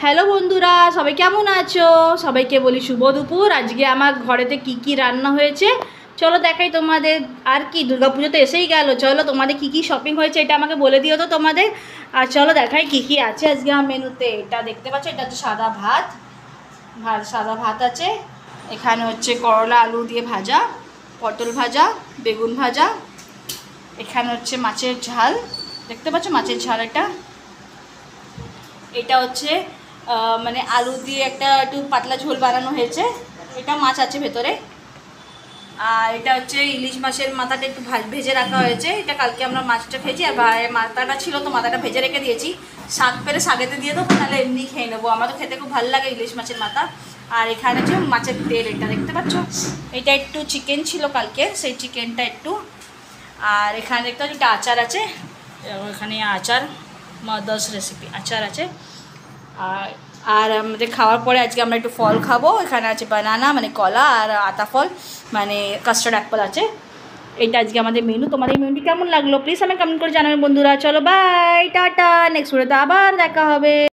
Hello বন্ধুরা, সবাই কেমন আছো? সবাইকে বলি শুভ দুপুর। আজকে আমার ঘরেতে কি রান্না হয়েছে চলো দেখাই তোমাদের। আর কি, দুর্গাপুজো তো এসেই গেল, চলো তোমাদের কি শপিং হয়েছে এটা আমাকে বলে দিও তো তোমাদের। আর চলো দেখাই কি আছে আজকে আমার মেনুতে। এটা দেখতে পাচ্ছ, এটা হচ্ছে সাদা ভাত, সাদা ভাত আছে। এখানে হচ্ছে করলা আলু দিয়ে ভাজা, পটল ভাজা, বেগুন ভাজা। এখানে হচ্ছে মাছের ঝাল, দেখতে পাচ্ছ মাছের ঝাল। এটা হচ্ছে মানে আলু দিয়ে একটু পাতলা ঝোল বানানো হয়েছে। এটা মাছ আছে ভেতরে। আর এটা হচ্ছে ইলিশ মাছের মাথাটা একটু ভেজে রাখা হয়েছে। এটা কালকে আমরা মাছটা খেয়েছি, আর মাথাটা ছিল তো মাথাটা ভেজে রেখে দিয়েছি। শাক পেলে শাকেতে দিয়ে দেবো, তাহলে এমনি খেয়ে নেবো। আমার তো খেতে খুব ভালো লাগে ইলিশ মাছের মাথা। আর এখানে হচ্ছে মাছের তেল, এটা দেখতে পাচ্ছ। এটা একটু চিকেন ছিল কালকে, সেই চিকেনটা একটু। আর এখানে দেখতে পাচ্ছি একটা আচার আছে, এখানে আচার মাদার্স রেসিপি আচার আছে। আর আমাদের খাওয়ার পরে আজকে আমরা একটু ফল খাবো। এখানে আছে বানানা মানে কলা, আর আতা ফল মানে কাস্টার্ড অ্যাপল আছে। এইটা আজকে আমাদের মেনু। তোমাদের মেনুটি কেমন লাগলো প্লিজ আমি কমেন্ট করে জানাবেন বন্ধুরা। চলো বাই, টাটা, নেক্সট ভিডিওতে আবার দেখা হবে।